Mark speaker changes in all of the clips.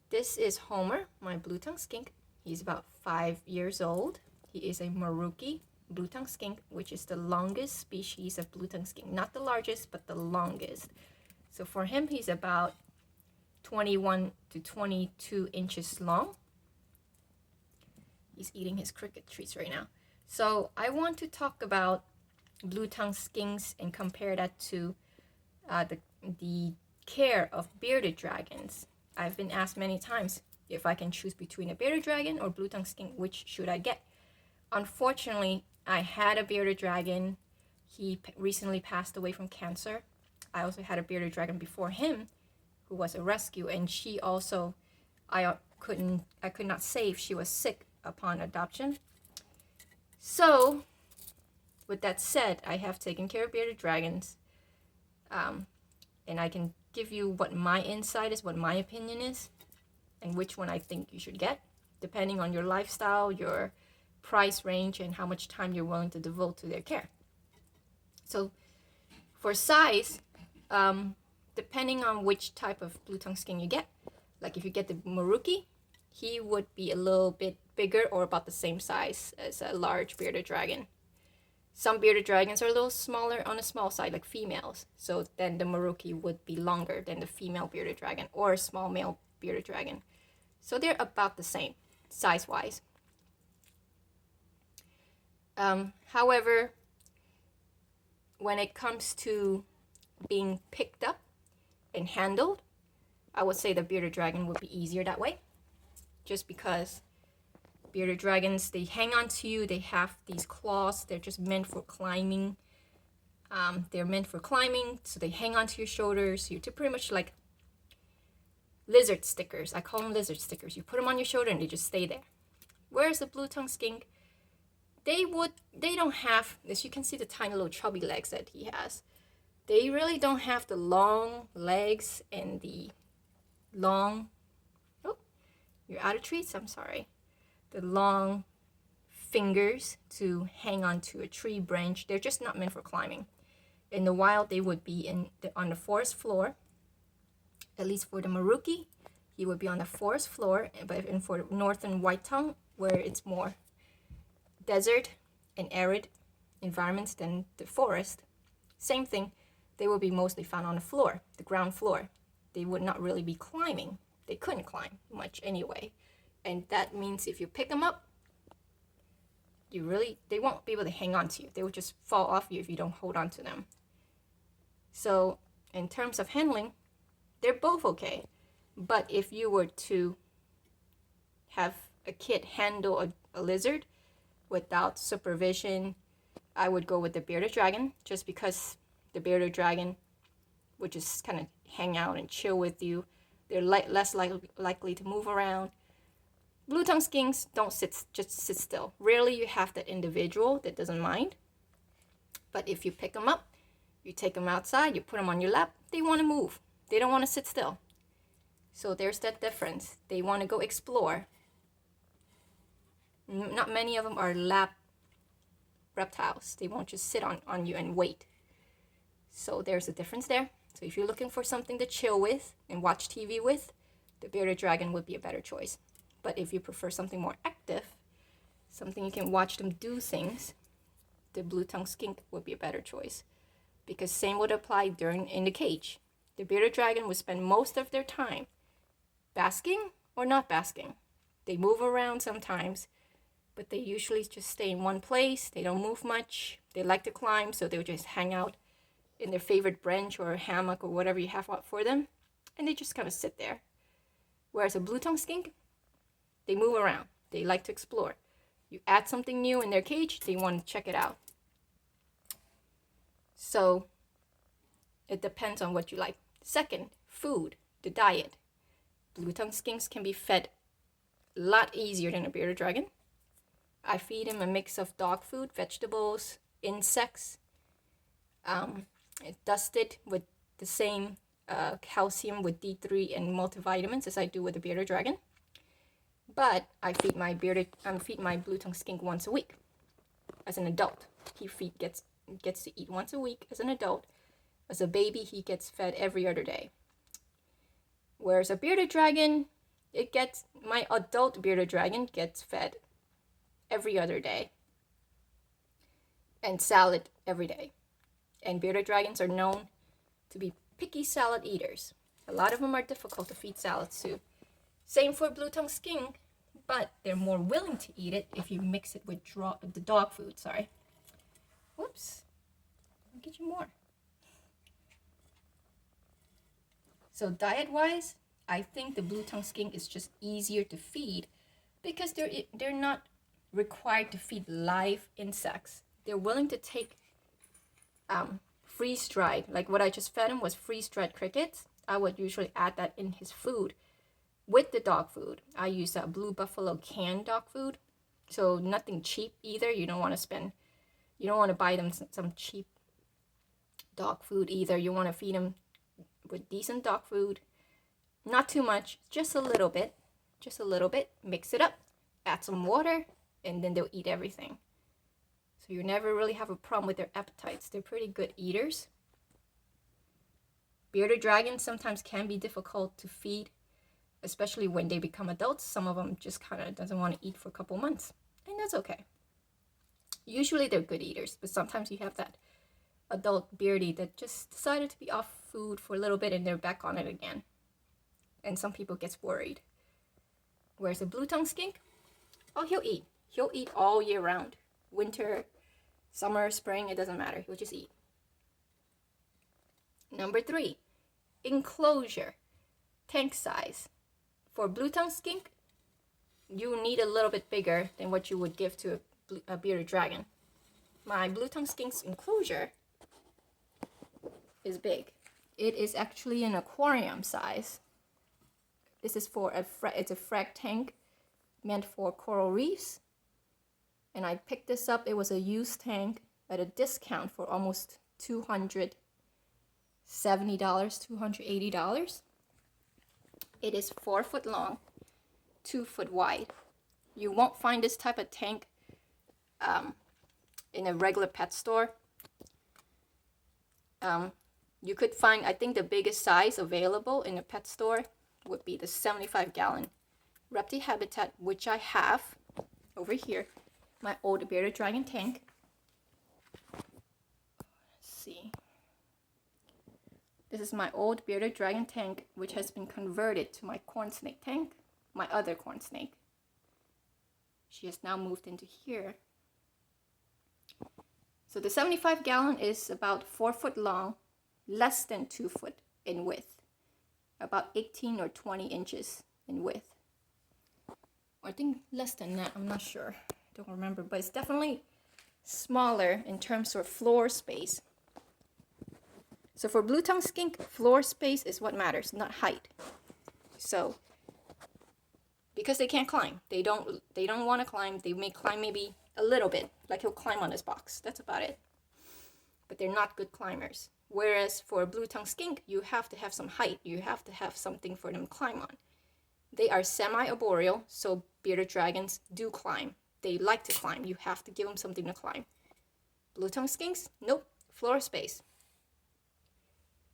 Speaker 1: This is Homer, my blue-tongue skink. He's about 5 years old. He is a Maruki blue-tongue skink, which is the longest species of blue-tongue skink. Not the largest, but the longest. So for him, he's about 21 to 22 inches long. He's eating his cricket treats right now. So I want to talk about blue-tongue skinks and compare that to the care of bearded dragons. I've been asked many times if I can choose between a bearded dragon or blue-tongue skink, which should I get? Unfortunately, I had a bearded dragon. He recently passed away from cancer. I also had a bearded dragon before him, who was a rescue, and she also, I could not save. She was sick upon adoption. So, with that said, I have taken care of bearded dragons, and I can give you what my insight is, what my opinion is, and which one I think you should get, depending on your lifestyle, your price range, and how much time you're willing to devote to their care. So, for size, depending on which type of blue-tongue skink you get, like if you get the Maruki, he would be a little bit bigger or about the same size as a large bearded dragon. Some bearded dragons are a little smaller on the small side, like females. So then the Maruki would be longer than the female bearded dragon or a small male bearded dragon. So they're about the same size-wise. However, when it comes to being picked up and handled, I would say the bearded dragon would be easier that way. Just because bearded dragons, they hang on to you, they have these claws, they're just meant for climbing. They're meant for climbing, so they hang onto your shoulders. You're pretty much like lizard stickers. I call them lizard stickers. You put them on your shoulder and they just stay there. Whereas the blue-tongue skink, they don't have, as you can see the tiny little chubby legs that he has. They really don't have the long legs and the long, oh, you're out of treats, I'm sorry. The long fingers to hang onto a tree branch. They're just not meant for climbing. In the wild, they would be on the forest floor. At least for the Maruki, he would be on the forest floor. But for the northern white-tongue, where it's more desert and arid environments than the forest, same thing. They would be mostly found on the floor, the ground floor. They would not really be climbing. They couldn't climb much anyway. And that means if you pick them up, they won't be able to hang on to you. They will just fall off you if you don't hold on to them. So in terms of handling, they're both okay. But if you were to have a kid handle a lizard without supervision, I would go with the bearded dragon, just because the bearded dragon would just kind of hang out and chill with you. They're less likely to move around. Blue-tongue skinks don't just sit still. Rarely you have that individual that doesn't mind. But if you pick them up, you take them outside, you put them on your lap, they want to move. They don't want to sit still. So there's that difference. They want to go explore. Not many of them are lap reptiles. They won't just sit on you and wait. So there's a difference there. So if you're looking for something to chill with and watch TV with, the bearded dragon would be a better choice. But if you prefer something more active, something you can watch them do things, the blue-tongue skink would be a better choice. Because same would apply in the cage. The bearded dragon would spend most of their time basking or not basking. They move around sometimes, but they usually just stay in one place. They don't move much. They like to climb, so they would just hang out in their favorite bench or hammock or whatever you have out for them, and they just kind of sit there. Whereas a blue-tongue skink, they move around. They like to explore. You add something new in their cage, they want to check it out. So it depends on what you like. Second, food, the diet. Blue-tongue skinks can be fed a lot easier than a bearded dragon. I feed him a mix of dog food, vegetables, insects. Dusted with the same calcium with D3 and multivitamins as I do with the bearded dragon. But I feed my blue-tongue skink once a week as an adult. He gets to eat once a week as an adult. As a baby, he gets fed every other day. Whereas a bearded dragon, My adult bearded dragon gets fed every other day and salad every day. And bearded dragons are known to be picky salad eaters. A lot of them are difficult to feed salads to. Same for blue tongue skink, but they're more willing to eat it if you mix it with the dog food. Sorry. Whoops. I'll get you more. So diet-wise, I think the blue tongue skink is just easier to feed because they're not required to feed live insects. They're willing to take freeze-dried, like what I just fed him was freeze-dried crickets. I would usually add that in his food with the dog food. I use that Blue Buffalo canned dog food, so nothing cheap either. You don't want to buy them some cheap dog food either. You want to feed them with decent dog food, not too much, just a little bit, mix it up, add some water, and then they'll eat everything. So you never really have a problem with their appetites. They're pretty good eaters. Bearded dragons sometimes can be difficult to feed, especially when they become adults. Some of them just kind of doesn't want to eat for a couple months, and that's okay. Usually they're good eaters, but sometimes you have that adult beardy that just decided to be off food for a little bit and they're back on it again. And some people gets worried. Whereas a blue tongue skink, oh, he'll eat. He'll eat all year round. Winter, summer, spring, it doesn't matter. He'll just eat. Number 3, enclosure, tank size. For blue tongue skink, you need a little bit bigger than what you would give to a bearded dragon. My blue tongue skink's enclosure is big. It is actually an aquarium size. This is for it's a frag tank meant for coral reefs. And I picked this up. It was a used tank at a discount for almost $270, $280. It is 4 foot long, 2 foot wide. You won't find this type of tank in a regular pet store. You could find, I think the biggest size available in a pet store would be the 75-gallon Repti Habitat, which I have over here, my old bearded dragon tank. Let's see. This is my old bearded dragon tank, which has been converted to my corn snake tank, my other corn snake. She has now moved into here. So the 75-gallon is about 4 foot long, less than 2 foot in width, about 18 or 20 inches in width. Or I think less than that, I'm not sure, don't remember, but it's definitely smaller in terms of floor space. So for blue tongue skink, floor space is what matters, not height. So because they can't climb, they don't want to climb. They may climb maybe a little bit, like he'll climb on this box. That's about it. But they're not good climbers. Whereas for a blue tongue skink, you have to have some height. You have to have something for them to climb on. They are semi-arboreal, so bearded dragons do climb. They like to climb. You have to give them something to climb. Blue tongue skinks, nope, floor space.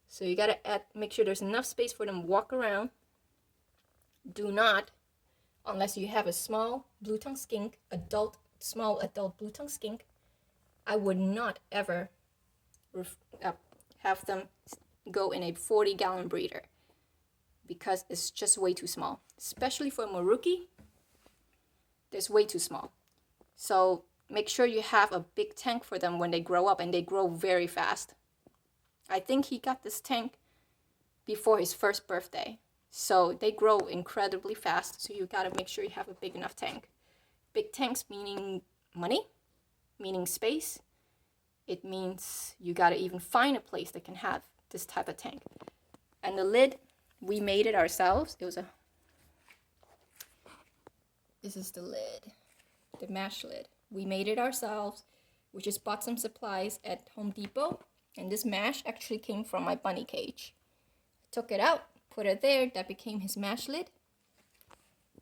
Speaker 1: So you gotta make sure there's enough space for them to walk around. Do not, unless you have a small blue tongue skink, small adult blue tongue skink, I would not ever have them go in a 40-gallon breeder because it's just way too small. Especially for Maruki, it's way too small. So make sure you have a big tank for them when they grow up, and they grow very fast. I think he got this tank before his first birthday. So they grow incredibly fast, so you gotta make sure you have a big enough tank. Big tanks meaning money, meaning space. It means you gotta even find a place that can have this type of tank. And the lid, we made it ourselves. This is the lid, the mash lid. We made it ourselves. We just bought some supplies at Home Depot. And this mash actually came from my bunny cage. Took it out, put it there. That became his mash lid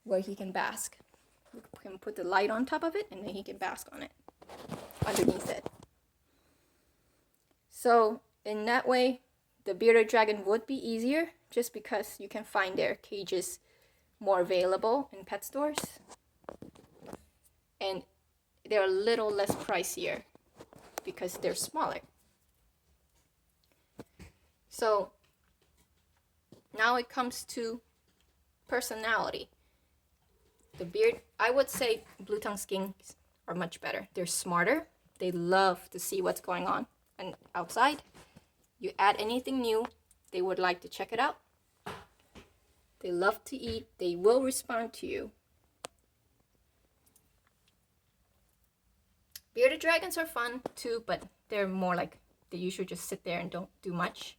Speaker 1: where he can bask. We can put the light on top of it, and then he can bask on it, underneath it. So in that way, the bearded dragon would be easier just because you can find their cages more available in pet stores. And they're a little less pricier because they're smaller. So now it comes to personality. The beard, I would say Blue Tongue Skinks are much better. They're smarter. They love to see what's going on and outside. You add anything new, they would like to check it out. They love to eat. They will respond to you. Bearded dragons are fun too, but they're more like they usually just sit there and don't do much.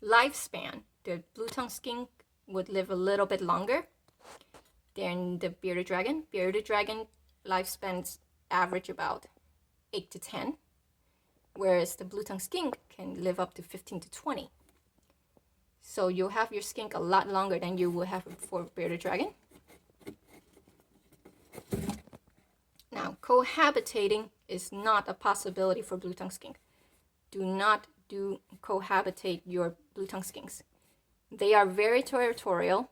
Speaker 1: Lifespan, the Blue Tongue Skink would live a little bit longer than the bearded dragon. Bearded dragon lifespans average about 8 to 10, whereas the Blue Tongue Skink can live up to 15 to 20. So you'll have your skink a lot longer than you will have for bearded dragon. Now, cohabitating is not a possibility for Blue Tongue Skink. Do not cohabitate your Blue Tongue Skinks. They are very territorial,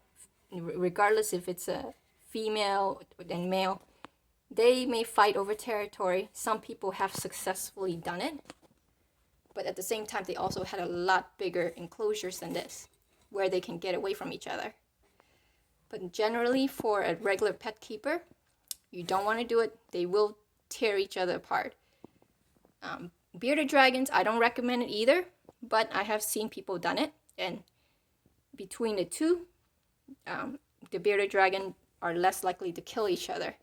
Speaker 1: regardless if it's a female and male. They may fight over territory. Some people have successfully done it, but at the same time, they also had a lot bigger enclosures than this, where they can get away from each other. But generally, for a regular pet keeper, you don't want to do it. They will tear each other apart. Bearded dragons, I don't recommend it either, but I have seen people done it, and between the two, the bearded dragon are less likely to kill each other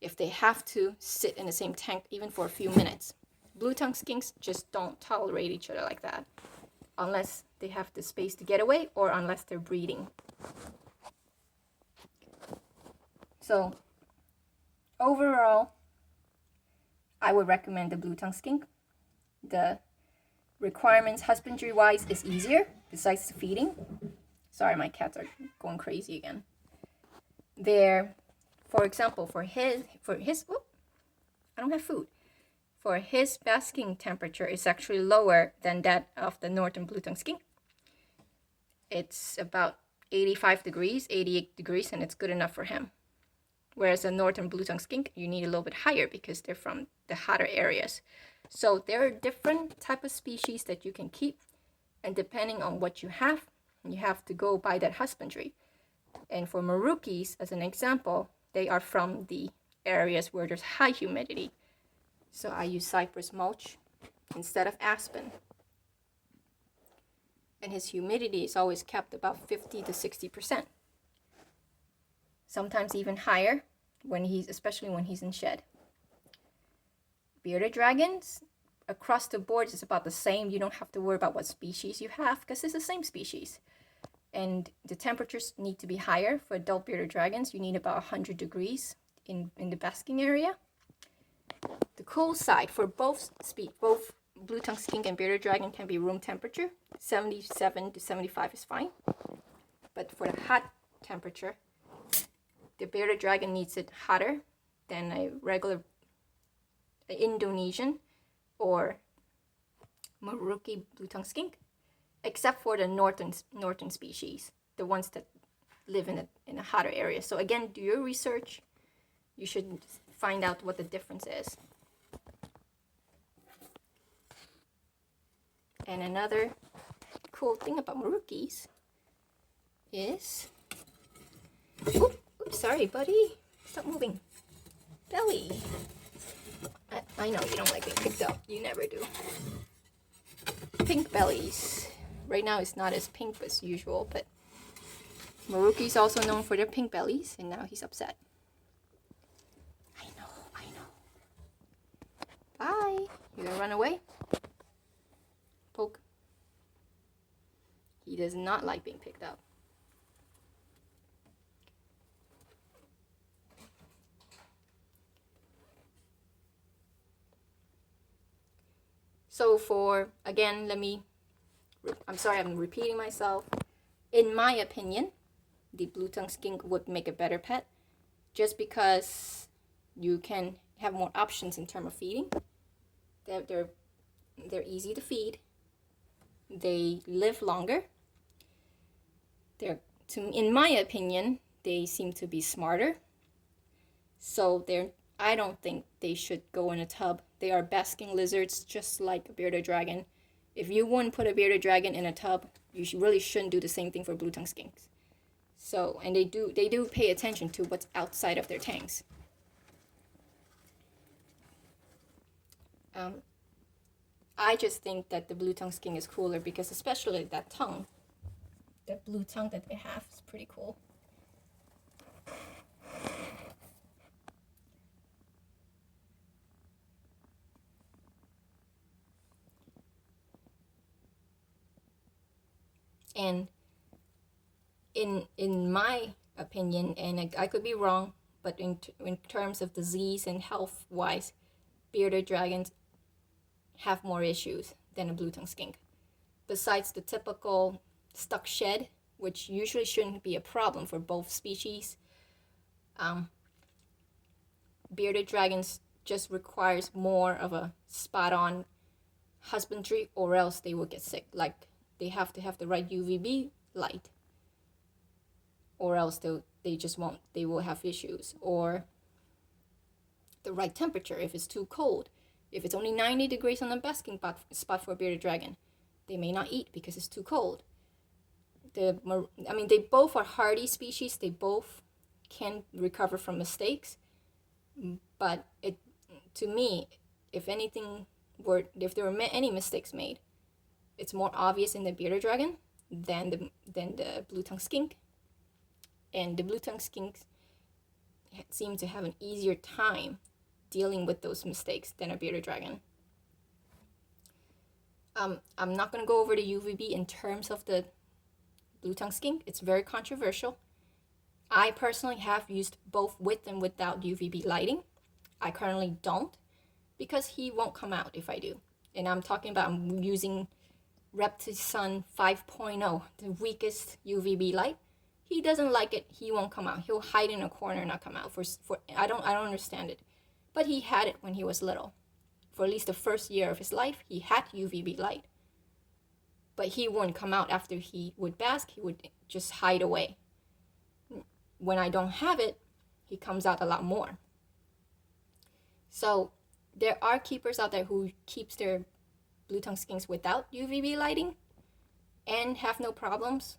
Speaker 1: if they have to sit in the same tank even for a few minutes. Blue Tongue Skinks just don't tolerate each other like that unless they have the space to get away or unless they're breeding. So overall, I would recommend the Blue Tongue Skink. The requirements husbandry-wise is easier besides the feeding. Sorry, my cats are going crazy again. They're, for example, for his, whoop, I don't have food. For his basking temperature is actually lower than that of the northern Blue Tongue Skink. It's about 85 degrees, 88 degrees, and it's good enough for him. Whereas the northern Blue Tongue Skink, you need a little bit higher because they're from the hotter areas. So there are different type of species that you can keep, and depending on what you have to go by that husbandry. And for Marukis, as an example, they are from the areas where there's high humidity. So I use cypress mulch instead of aspen. And his humidity is always kept about 50 to 60%. Sometimes even higher, especially when he's in shed. Bearded dragons, across the board, is about the same. You don't have to worry about what species you have because it's the same species. And the temperatures need to be higher. For adult bearded dragons, you need about 100 degrees in the basking area. The cool side for both Blue Tongue Skink and bearded dragon can be room temperature. 77 to 75 is fine. But for the hot temperature, the bearded dragon needs it hotter than a regular Indonesian or Maruki Blue Tongue Skink, except for the northern species, the ones that live in a hotter area. So again, do your research. You should find out what the difference is. And another cool thing about Marukis is, oops, sorry, buddy, stop moving. Belly. I know you don't like being picked up. You never do. Pink bellies. Right now it's not as pink as usual, but Maruki is also known for their pink bellies, and now he's upset. I know. Bye. You gonna run away? Poke. He does not like being picked up. So again, I'm sorry I'm repeating myself. In my opinion, the Blue Tongue Skink would make a better pet just because you can have more options in terms of feeding. They're easy to feed. They live longer. They're in my opinion, they seem to be smarter. So I don't think they should go in a tub. They are basking lizards just like a bearded dragon. If you wouldn't put a bearded dragon in a tub, you really shouldn't do the same thing for blue tongue skinks. So, and they do pay attention to what's outside of their tanks. I just think that the blue tongue skink is cooler because especially that tongue, the blue tongue that they have is pretty cool. And in my opinion, and I could be wrong, but in terms of disease and health wise, bearded dragons have more issues than a blue tongue skink. Besides the typical stuck shed, which usually shouldn't be a problem for both species, bearded dragons just requires more of a spot-on husbandry, or else they will get sick. Like, they have to have the right UVB light, or else they just won't. They will have issues. Or the right temperature. If it's too cold, if it's only 90 degrees on the basking spot for a bearded dragon, they may not eat because it's too cold. They both are hardy species. They both can recover from mistakes. But to me, if there were any mistakes made, it's more obvious in the bearded dragon than the blue tongue skink. And the blue tongue skinks seem to have an easier time dealing with those mistakes than a bearded dragon. I'm not going to go over the UVB in terms of the blue tongue skink. It's very controversial. I personally have used both with and without UVB lighting. I currently don't because he won't come out if I do. And I'm using Reptisun 5.0, the weakest UVB light. He doesn't like it. He won't come out. He'll hide in a corner and not come out. I don't understand it. But he had it when he was little. For at least the first year of his life, he had UVB light. But he wouldn't come out after he would bask. He would just hide away. When I don't have it, he comes out a lot more. So there are keepers out there who keeps their blue tongue skinks without UVB lighting and have no problems.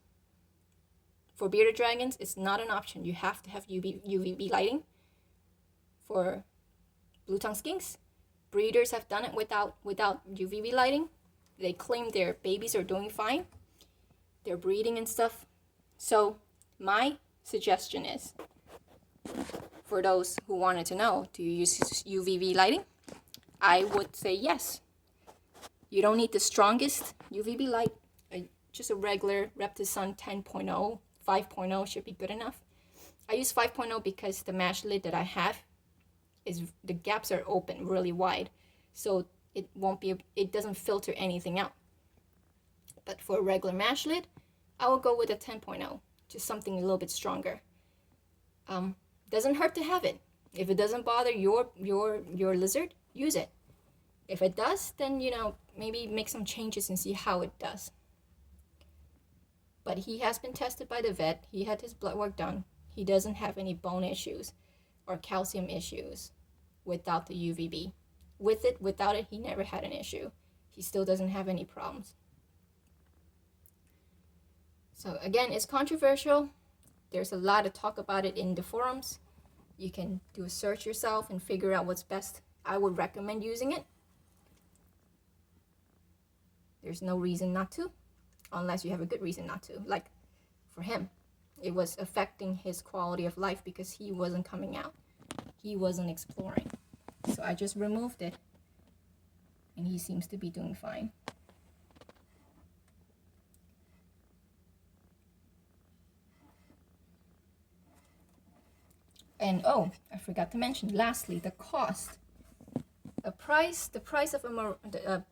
Speaker 1: For bearded dragons, it's not an option. You have to have UVB lighting. For blue tongue skinks, breeders have done it without UVB lighting. They claim their babies are doing fine. They're breeding and stuff. So my suggestion is, for those who wanted to know, do you use UVB lighting? I would say yes. You don't need the strongest UVB light. Just a regular Reptisun 10.0, 5.0 should be good enough. I use 5.0 because the mash lid that I have the gaps are open really wide, so it doesn't filter anything out. But for a regular mash lid, I will go with a 10.0, just something a little bit stronger. Doesn't hurt to have it. If it doesn't bother your lizard, use it. If it does, then maybe make some changes and see how it does. But he has been tested by the vet. He had his blood work done. He doesn't have any bone issues or calcium issues without the UVB. Without it, he never had an issue. He still doesn't have any problems. So again, it's controversial. There's a lot of talk about it in the forums. You can do a search yourself and figure out what's best. I would recommend using it. There's no reason not to, unless you have a good reason not to. Like for him, it was affecting his quality of life because he wasn't coming out. He wasn't exploring. So I just removed it, and he seems to be doing fine. And oh, I forgot to mention, lastly, the cost. The price of a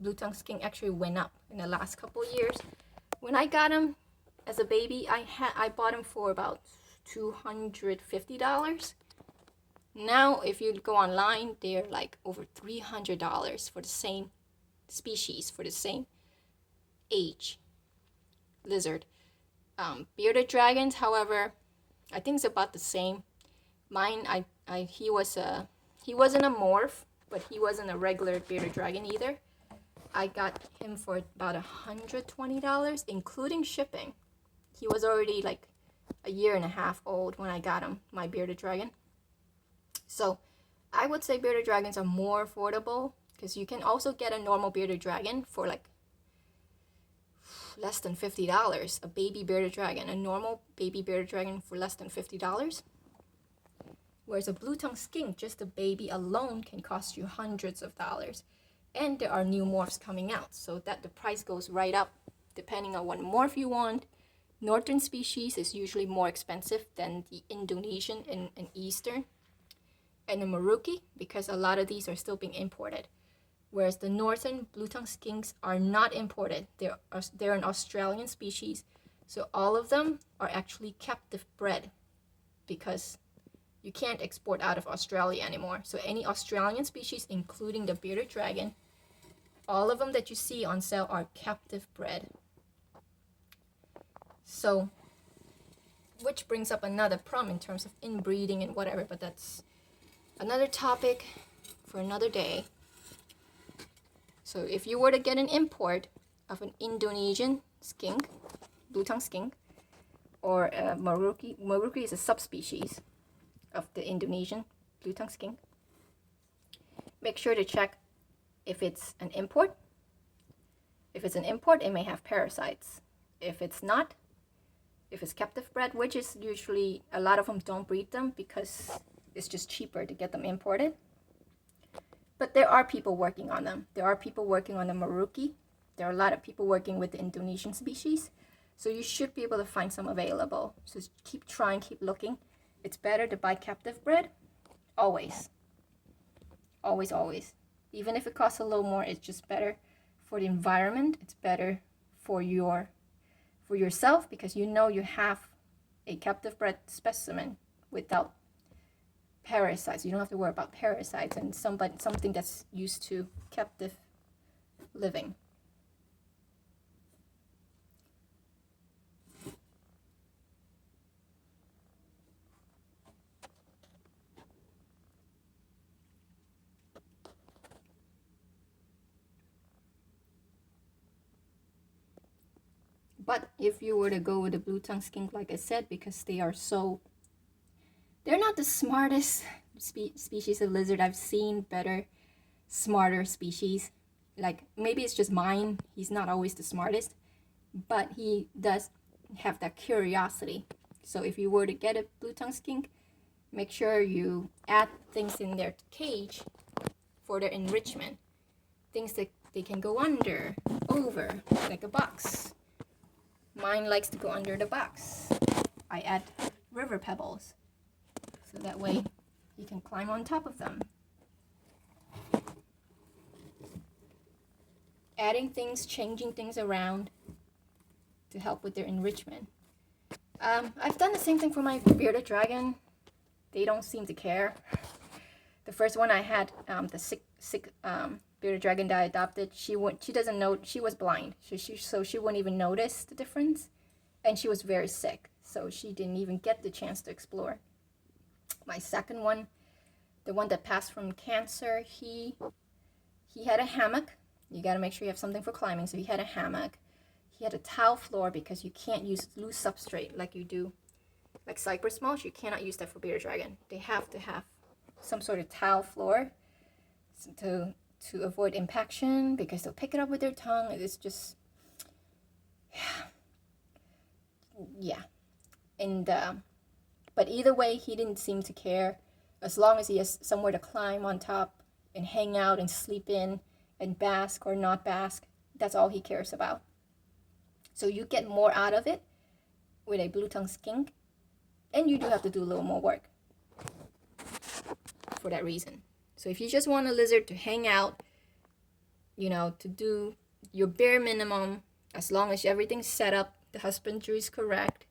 Speaker 1: blue tongue skink actually went up in the last couple of years. When I got him as a baby, I bought him for about $250. Now, if you go online, they're like over $300 for the same species, for the same age lizard. Bearded dragons, however, I think it's about the same. Mine, he wasn't a morph, but he wasn't a regular bearded dragon either. I got him for about $120, including shipping. He was already like a year and a half old when I got him, my bearded dragon. So I would say bearded dragons are more affordable because you can also get a normal bearded dragon for like less than $50. A baby bearded dragon, a normal baby bearded dragon for less than $50. Whereas a blue tongue skink, just a baby alone, can cost you hundreds of dollars. And there are new morphs coming out, so that the price goes right up depending on what morph you want. Northern species is usually more expensive than the Indonesian and Eastern. And the Maruki, because a lot of these are still being imported. Whereas the northern blue tongue skinks are not imported. They're an Australian species. So all of them are actually captive bred because you can't export out of Australia anymore. So any Australian species, including the bearded dragon, all of them that you see on sale are captive bred. So, which brings up another problem in terms of inbreeding and whatever, but that's another topic for another day. So if you were to get an import of an Indonesian skink, blue tongue skink, or a Maruki is a subspecies of the Indonesian blue tongue skink, make sure to check if it's an import. If it's an import, it may have parasites. If it's not, if it's captive bred, which is usually, a lot of them don't breed them because it's just cheaper to get them imported. But there are people working on them. There are people working on the Maruki. There are a lot of people working with the Indonesian species. So you should be able to find some available. So keep trying, keep looking. It's better to buy captive bred. Always. Always, always. Even if it costs a little more, it's just better for the environment. It's better for yourself because you know you have a captive bred specimen without parasites. You don't have to worry about parasites and something that's used to captive living. But if you were to go with the blue tongue skink, like I said, because they're not the smartest species of lizard. I've seen better, smarter species. Like, maybe it's just mine. He's not always the smartest, but he does have that curiosity. So if you were to get a blue tongue skink, make sure you add things in their cage for their enrichment. Things that they can go under, over, like a box. Mine likes to go under the box. I add river pebbles, so that way you can climb on top of them. Adding things, changing things around to help with their enrichment. I've done the same thing for my bearded dragon. They don't seem to care. The first one I had, the sick bearded dragon that I adopted, she doesn't know, she was blind, so she wouldn't even notice the difference, and she was very sick, so she didn't even get the chance to explore. My second one, the one that passed from cancer, he had a hammock. You got to make sure you have something for climbing, so he had a hammock. He had a tile floor because you can't use loose substrate like you do, like cypress mulch. You cannot use that for bearded dragon. They have to have some sort of tile floor to avoid impaction because they'll pick it up with their tongue. It's just, yeah. And but either way, he didn't seem to care. As long as he has somewhere to climb on top and hang out and sleep in and bask or not bask, that's all he cares about. So you get more out of it with a blue tongue skink, and you do have to do a little more work for that reason. So if you just want a lizard to hang out, to do your bare minimum, as long as everything's set up, the husbandry is correct,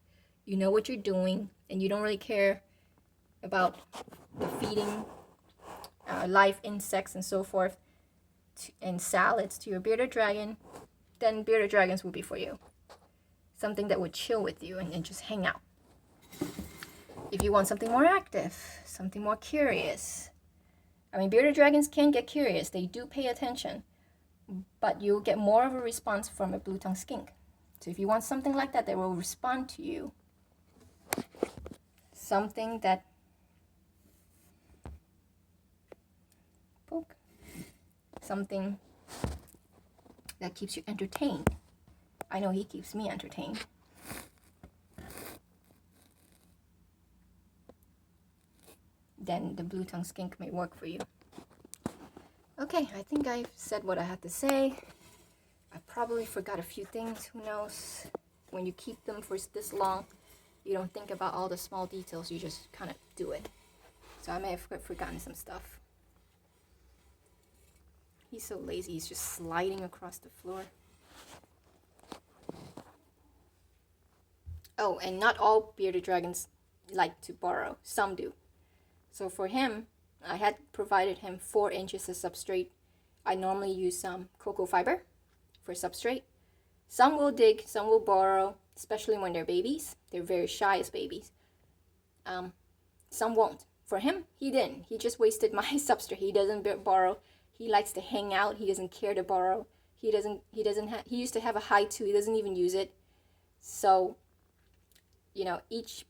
Speaker 1: you know what you're doing, and you don't really care about the feeding live insects and so forth, and salads to your bearded dragon, then bearded dragons will be for you. Something that would chill with you and just hang out. If you want something more active, something more curious. I mean, bearded dragons can get curious. They do pay attention. But you'll get more of a response from a blue tongue skink. So if you want something like that that will respond to you, something that something that keeps you entertained. I know he keeps me entertained. Then the blue tongue skink may work for you. Okay, I think I've said what I had to say. I probably forgot a few things, who knows. When you keep them for this long, you don't think about all the small details, you just kind of do it. So I may have forgotten some stuff. He's so lazy, he's just sliding across the floor. Oh, and not all bearded dragons like to burrow. Some do. So for him, I had provided him 4 inches of substrate. I normally use some cocoa fiber for substrate. Some will dig, some will burrow, especially when they're babies. They're very shy as babies. Some won't. For him, he didn't. He just wasted my substrate. He doesn't burrow. He likes to hang out. He doesn't care to burrow. He used to have a hide too. He doesn't even use it. So, you know, each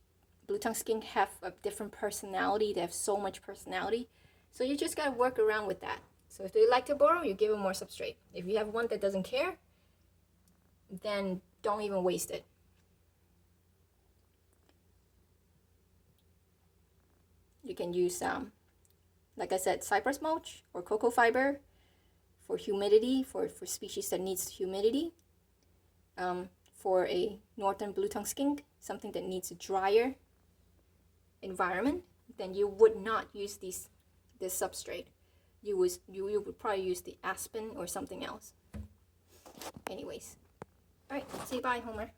Speaker 1: blue tongue skink have a different personality. They have so much personality. So you just gotta work around with that. So if they like to burrow, you give them more substrate. If you have one that doesn't care, then don't even waste it. You can use, like I said, cypress mulch or cocoa fiber for humidity, for species that needs humidity. For a northern blue tongue skink, something that needs a drier environment, then you would not use this substrate. You would probably use the aspen or something else. Anyways, all right, say bye, Homer.